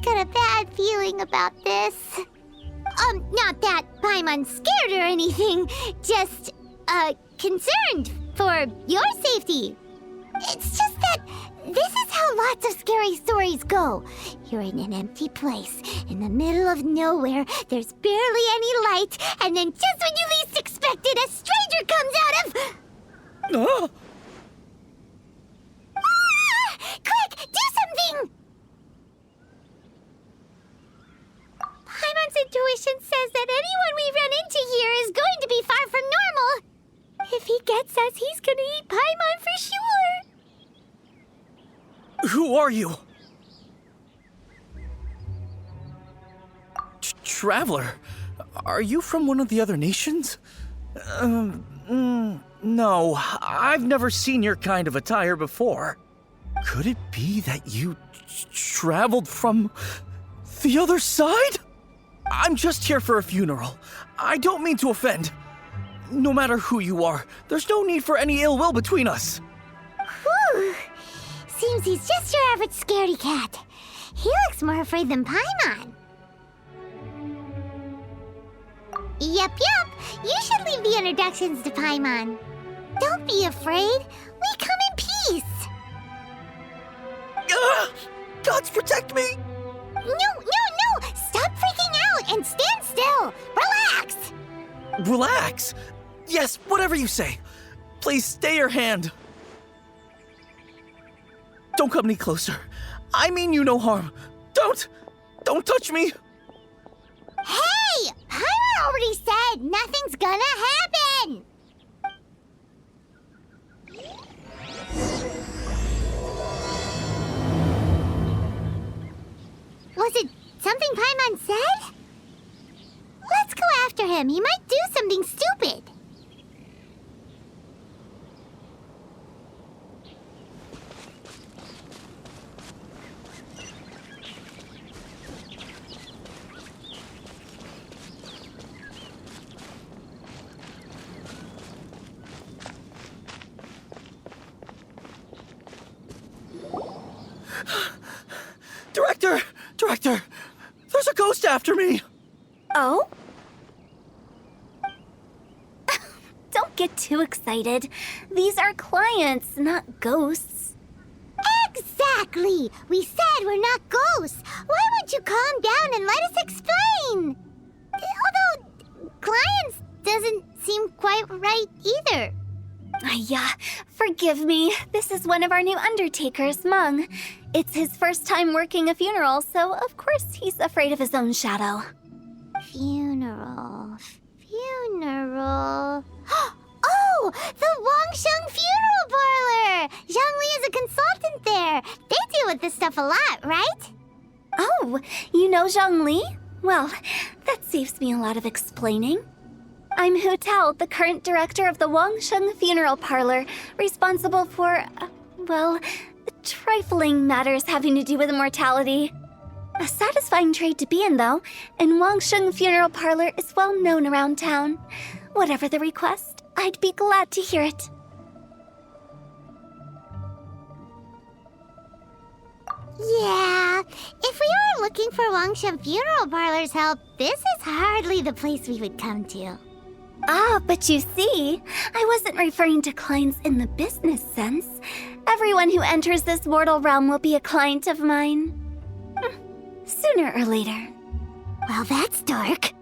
got a bad feeling about this. Not that Paimon's scared or anything, just, concerned for your safety. It's just that this is how lots of scary stories go. You're in an empty place, in the middle of nowhere, there's barely any light, and then just when you least expect it, a stranger comes out of... Oh! Ah! Quick, do something! Paimon's intuition says that anyone we run into here is going to be far from normal. If he gets us, he's gonna eat Paimon for sure. Who are you? Traveler, are you from one of the other nations? No, I've never seen your kind of attire before. Could it be that you traveled from the other side? I'm just here for a funeral. I don't mean to offend. No matter who you are, there's no need for any ill will between us. Whew. Seems he's just your average scaredy cat. He looks more afraid than Paimon. Yep. You should leave the introductions to Paimon. Don't be afraid. We come in peace. Gods protect me! No. Stop freaking out and stand still. Relax. Relax. Yes, whatever you say. Please stay your hand. Don't come any closer. I mean you no harm. Don't touch me. Hey! Paimon already said nothing's gonna happen! Was it something Paimon said? Let's go after him. He might do something stupid. Director! There's a ghost after me! Oh? Don't get too excited. These are clients, not ghosts. Exactly! We said we're not ghosts. Why won't you calm down and let us explain? Although, clients doesn't seem quite right either. Yeah, forgive me. This is one of our new undertakers, Mung. It's his first time working a funeral, so of course he's afraid of his own shadow. Funeral. Oh! The Wangsheng Funeral Parlor! Zhongli is a consultant there. They deal with this stuff a lot, right? Oh, you know Zhongli? Well, that saves me a lot of explaining. I'm Hu Tao, the current director of the Wangsheng Funeral Parlor, responsible for, trifling matters having to do with immortality. A satisfying trade to be in, though, and Wangsheng Funeral Parlor is well known around town. Whatever the request, I'd be glad to hear it. Yeah, if we were looking for Wangsheng Funeral Parlor's help, this is hardly the place we would come to. Ah, but you see, I wasn't referring to clients in the business sense. Everyone who enters this mortal realm will be a client of mine. Sooner or later. Well, that's dark.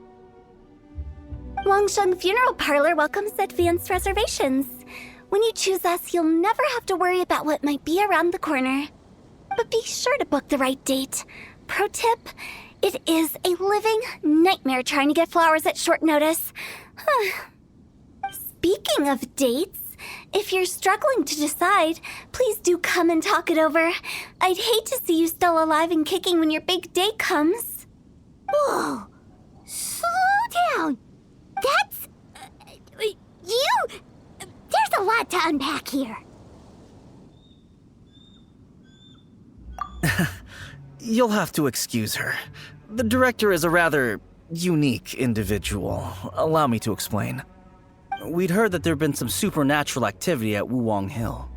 Wangsheng Funeral Parlor welcomes advanced reservations. When you choose us, you'll never have to worry about what might be around the corner. But be sure to book the right date. Pro tip, it is a living nightmare trying to get flowers at short notice. Speaking of dates, if you're struggling to decide, please do come and talk it over. I'd hate to see you still alive and kicking when your big day comes. Whoa! Slow down! That's... There's a lot to unpack here. You'll have to excuse her. The director is a rather unique individual. Allow me to explain. We'd heard that there'd been some supernatural activity at Wuwang Hill.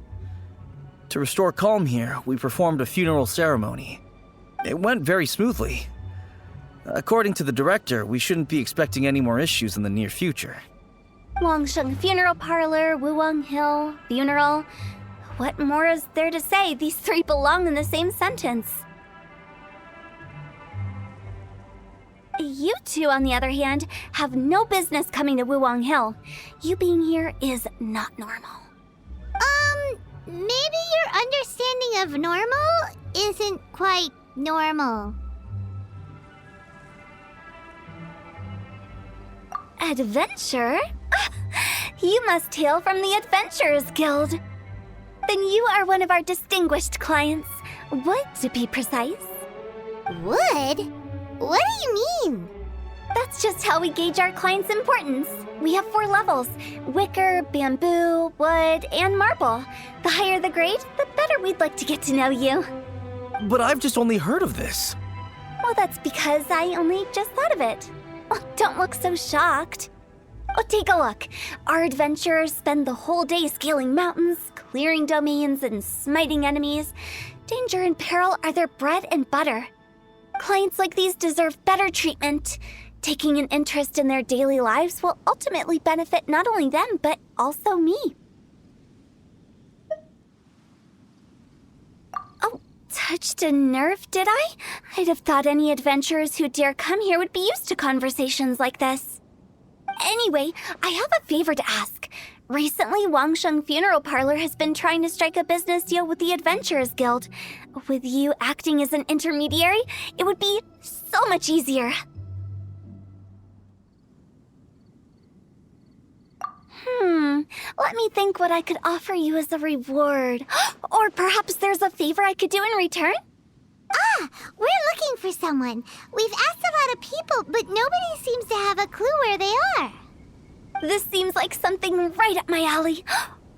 To restore calm here, we performed a funeral ceremony. It went very smoothly. According to the director, we shouldn't be expecting any more issues in the near future. Wangsheng Funeral Parlor, Wuwang Hill, funeral. What more is there to say? These three belong in the same sentence. You two, on the other hand, have no business coming to Wuwang Hill. You being here is not normal. Maybe your understanding of normal isn't quite normal. Adventure? You must hail from the Adventurers Guild. Then you are one of our distinguished clients. Wood, to be precise. Wood? What do you mean? That's just how we gauge our clients' importance. We have 4 levels: wicker, bamboo, wood, and marble. The higher the grade, the better we'd like to get to know you. But I've just only heard of this. Well, that's because I only just thought of it. Oh, don't look so shocked. Oh, take a look. Our adventurers spend the whole day scaling mountains, clearing domains, and smiting enemies. Danger and peril are their bread and butter. Clients like these deserve better treatment. Taking an interest in their daily lives will ultimately benefit not only them, but also me. Oh, touched a nerve, did I? I'd have thought any adventurers who dare come here would be used to conversations like this. Anyway, I have a favor to ask. Recently, Wangsheng Funeral Parlor has been trying to strike a business deal with the Adventurers Guild. With you acting as an intermediary, it would be so much easier. Let me think what I could offer you as a reward. Or perhaps there's a favor I could do in return? We're looking for someone. We've asked a lot of people, but nobody seems to have a clue where they are. This seems like something right up my alley.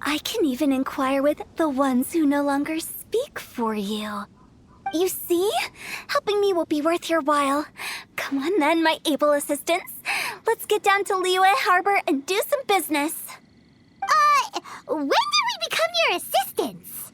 I can even inquire with the ones who no longer speak for you. You see? Helping me will be worth your while. Come on then, my able assistants. Let's get down to Liyue Harbor and do some business. When did we become your assistants?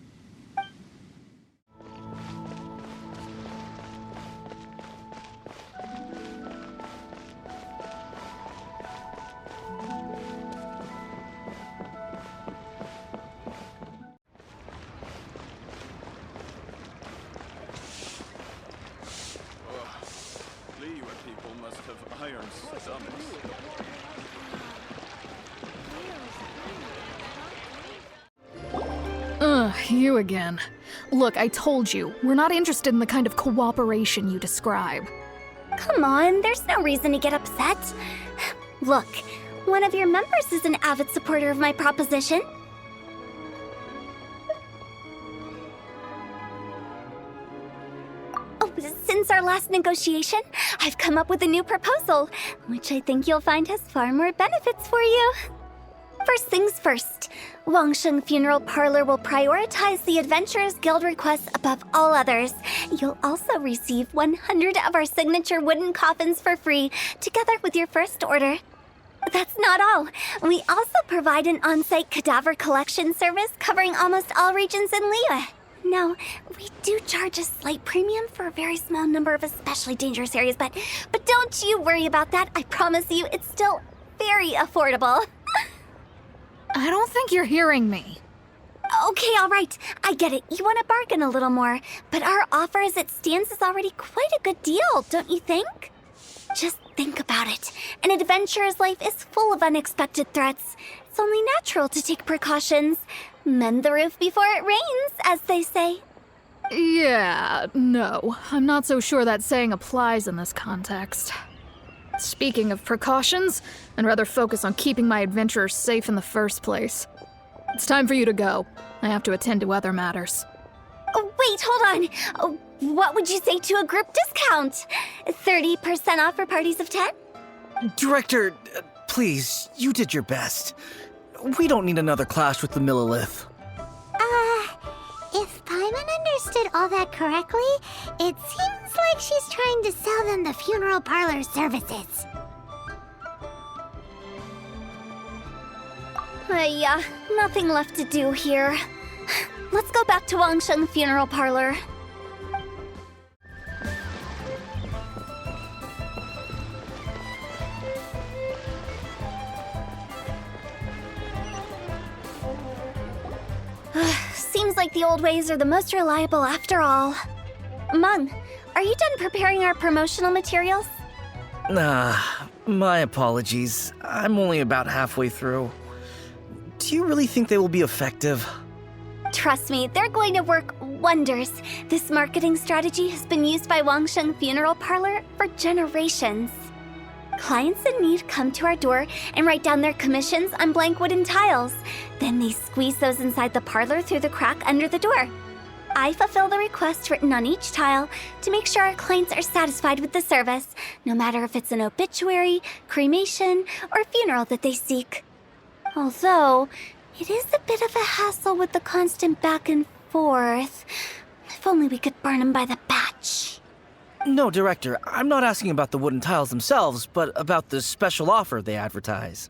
Liyue people must have iron stomachs. You again. Look, I told you, we're not interested in the kind of cooperation you describe. Come on, there's no reason to get upset. Look, one of your members is an avid supporter of my proposition. Oh, since our last negotiation, I've come up with a new proposal, which I think you'll find has far more benefits for you. First things first, Wangsheng Funeral Parlor will prioritize the Adventurers Guild requests above all others. You'll also receive 100 of our signature wooden coffins for free, together with your first order. That's not all. We also provide an on-site cadaver collection service covering almost all regions in Liyue. Now, we do charge a slight premium for a very small number of especially dangerous areas, but don't you worry about that. I promise you, it's still very affordable. I don't think you're hearing me. Okay, all right. I get it. You want to bargain a little more, but our offer as it stands is already quite a good deal, don't you think? Just think about it. An adventurer's life is full of unexpected threats. It's only natural to take precautions. Mend the roof before it rains, as they say. Yeah, no. I'm not so sure that saying applies in this context. Speaking of precautions, I'd rather focus on keeping my adventurers safe in the first place. It's time for you to go. I have to attend to other matters. Oh, wait, hold on. Oh, what would you say to a group discount? 30% off for parties of 10? Director, please, you did your best. We don't need another clash with the Millilith. If Paimon understood all that correctly, it seems like she's trying to sell them the funeral parlor services. Yeah, nothing left to do here. Let's go back to Wangsheng Funeral Parlor. like the old ways are the most reliable after all. Mung, are you done preparing our promotional materials? My apologies. I'm only about halfway through. Do you really think they will be effective? Trust me, they're going to work wonders. This marketing strategy has been used by Wangsheng Funeral Parlor for generations. Clients in need come to our door and write down their commissions on blank wooden tiles. Then they squeeze those inside the parlor through the crack under the door. I fulfill the requests written on each tile to make sure our clients are satisfied with the service, no matter if it's an obituary, cremation, or funeral that they seek. Although, it is a bit of a hassle with the constant back and forth. If only we could burn them by the batch. No, Director, I'm not asking about the wooden tiles themselves, but about the special offer they advertise.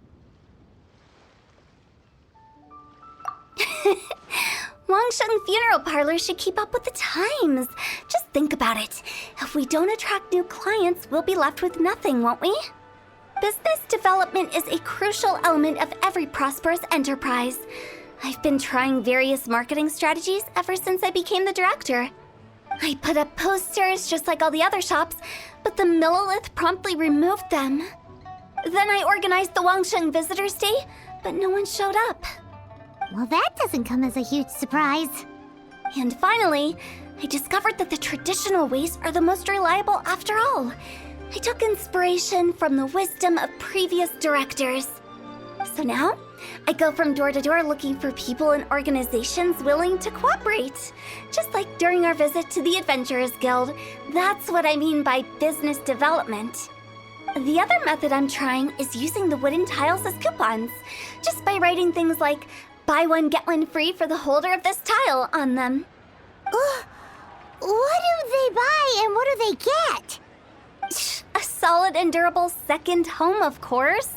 Wangsheng Funeral Parlor should keep up with the times. Just think about it. If we don't attract new clients, we'll be left with nothing, won't we? Business development is a crucial element of every prosperous enterprise. I've been trying various marketing strategies ever since I became the director. I put up posters just like all the other shops, but the Millilith promptly removed them. Then I organized the Wangsheng Visitors Day, but no one showed up. Well, that doesn't come as a huge surprise. And finally, I discovered that the traditional ways are the most reliable after all. I took inspiration from the wisdom of previous directors. So now, I go from door to door looking for people and organizations willing to cooperate. Just like during our visit to the Adventurers Guild. That's what I mean by business development. The other method I'm trying is using the wooden tiles as coupons. Just by writing things like, buy one, get one free for the holder of this tile on them. What do they buy and what do they get? A solid and durable second home, of course.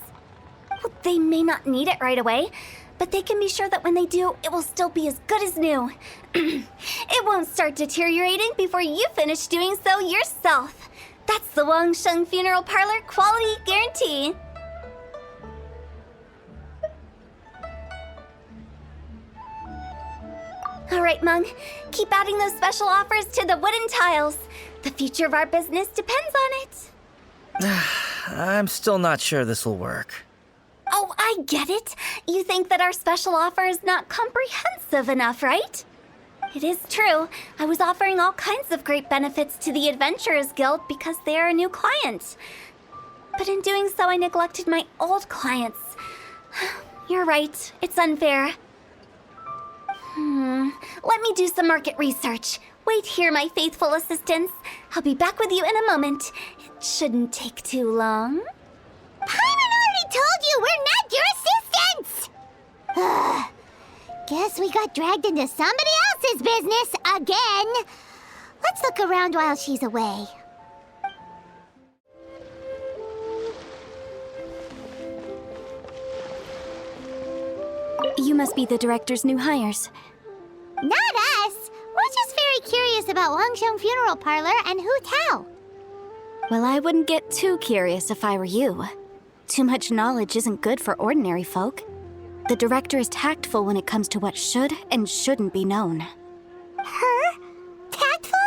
Well, they may not need it right away, but they can be sure that when they do, it will still be as good as new. It won't start deteriorating before you finish doing so yourself. That's the Wangsheng Funeral Parlor quality guarantee. All right, Mung, keep adding those special offers to the wooden tiles. The future of our business depends on it. I'm still not sure this will work. Oh, I get it. You think that our special offer is not comprehensive enough, right? It is true. I was offering all kinds of great benefits to the Adventurers Guild because they are a new client. But in doing so, I neglected my old clients. You're right. It's unfair. Let me do some market research. Wait here, my faithful assistants. I'll be back with you in a moment. It shouldn't take too long. Paimon already told you we're not your assistants! Guess we got dragged into somebody else's business again. Let's look around while she's away. You must be the director's new hires. Not us. We're just very curious about Wangsheng Funeral Parlor and Hu Tao. Well, I wouldn't get too curious if I were you. Too much knowledge isn't good for ordinary folk. The director is tactful when it comes to what should and shouldn't be known. Her? Tactful?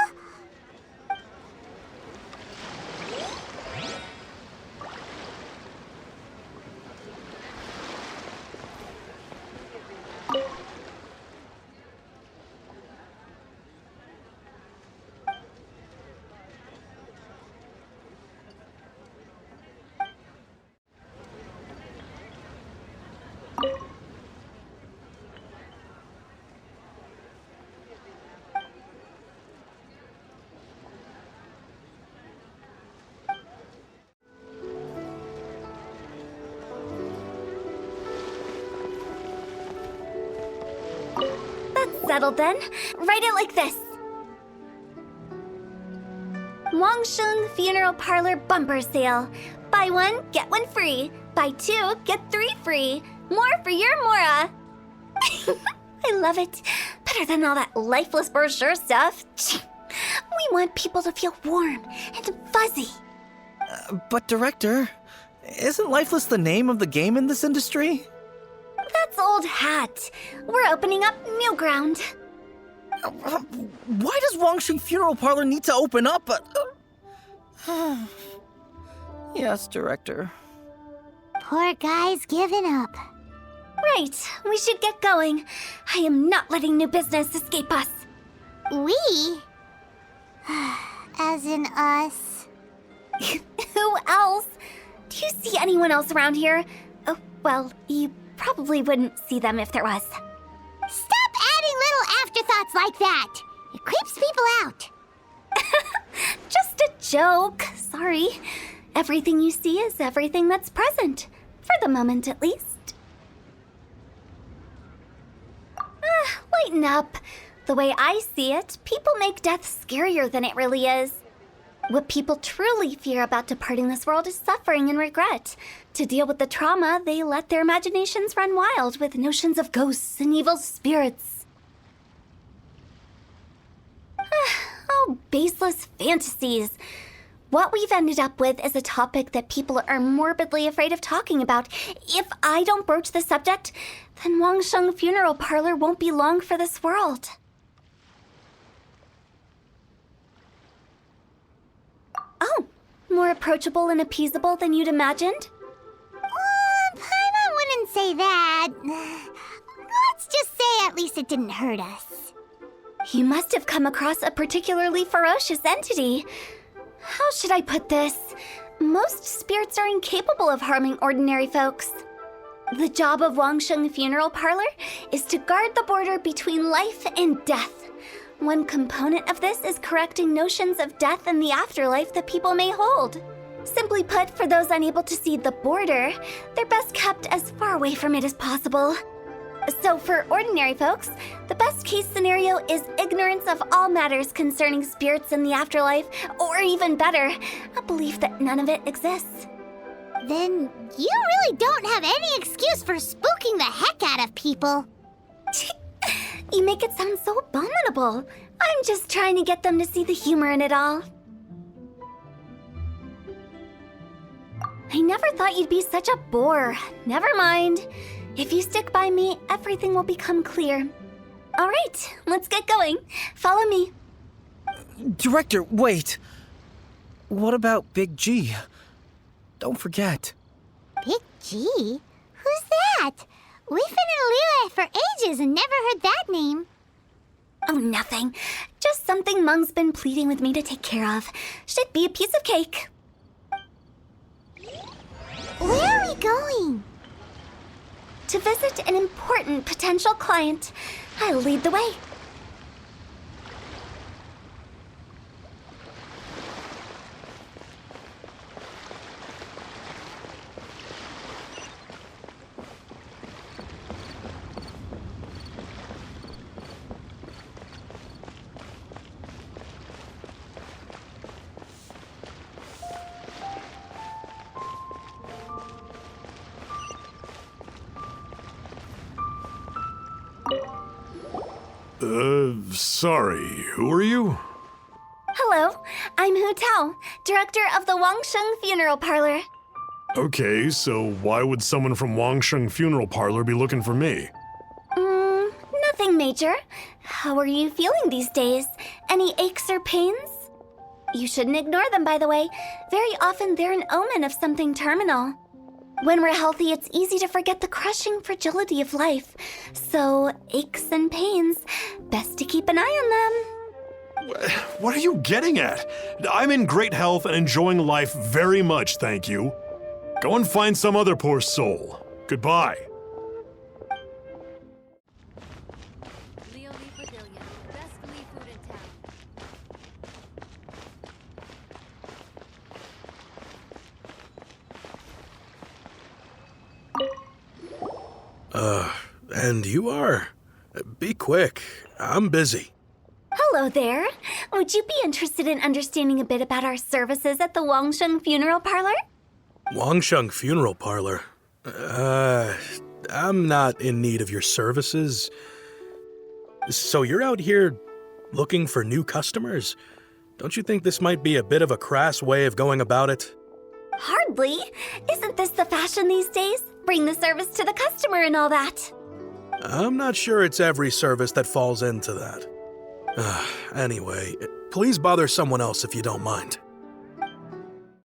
Settled then. Write it like this. Wangsheng Funeral Parlor Bumper Sale. Buy one, get one free. Buy two, get three free. More for your Mora. I love it. Better than all that lifeless brochure stuff. We want people to feel warm and fuzzy. But Director, isn't Lifeless the name of the game in this industry? That's old hat. We're opening up new ground. Why does Wangsheng Funeral Parlor need to open up? Yes, Director. Poor guy's given up. Right, we should get going. I am not letting new business escape us. We? As in us. Who else? Do you see anyone else around here? Oh, well, you probably wouldn't see them if there was. Stop adding little afterthoughts like that. It creeps people out. Just a joke. Sorry. Everything you see is everything that's present. For the moment, at least. Lighten up. The way I see it, people make death scarier than it really is. What people truly fear about departing this world is suffering and regret. To deal with the trauma, they let their imaginations run wild with notions of ghosts and evil spirits. Oh, baseless fantasies. What we've ended up with is a topic that people are morbidly afraid of talking about. If I don't broach the subject, then Wangsheng Funeral Parlor won't be long for this world. Oh, more approachable and appeasable than you'd imagined? Paimon wouldn't say that. Let's just say at least it didn't hurt us. You must have come across a particularly ferocious entity. How should I put this? Most spirits are incapable of harming ordinary folks. The job of Wangsheng Funeral Parlor is to guard the border between life and death. One component of this is correcting notions of death and the afterlife that people may hold. Simply put, for those unable to see the border, they're best kept as far away from it as possible. So for ordinary folks, the best case scenario is ignorance of all matters concerning spirits in the afterlife, or even better, a belief that none of it exists. Then you really don't have any excuse for spooking the heck out of people. You make it sound so abominable. I'm just trying to get them to see the humor in it all. I never thought you'd be such a bore. Never mind. If you stick by me, everything will become clear. All right, let's get going. Follow me. Director, wait. What about Big G? Don't forget. Big G? Who's that? We've been in Liyue for ages and never heard that name. Oh, nothing. Just something Mung's been pleading with me to take care of. Should be a piece of cake. Where are we going? To visit an important potential client. I'll lead the way. Sorry, who are you? Hello, I'm Hu Tao, director of the Wangsheng Funeral Parlor. Okay, so why would someone from Wangsheng Funeral Parlor be looking for me? Nothing major. How are you feeling these days? Any aches or pains? You shouldn't ignore them, by the way. Very often they're an omen of something terminal. When we're healthy, it's easy to forget the crushing fragility of life. So, aches and pains, best to keep an eye on them. What are you getting at? I'm in great health and enjoying life very much, thank you. Go and find some other poor soul. Goodbye. And you are? Be quick. I'm busy. Hello there. Would you be interested in understanding a bit about our services at the Wangsheng Funeral Parlor? Wangsheng Funeral Parlor? I'm not in need of your services. So you're out here looking for new customers? Don't you think this might be a bit of a crass way of going about it? Hardly. Isn't this the fashion these days? Bring the service to the customer and all that. I'm not sure it's every service that falls into that. Anyway, please bother someone else if you don't mind.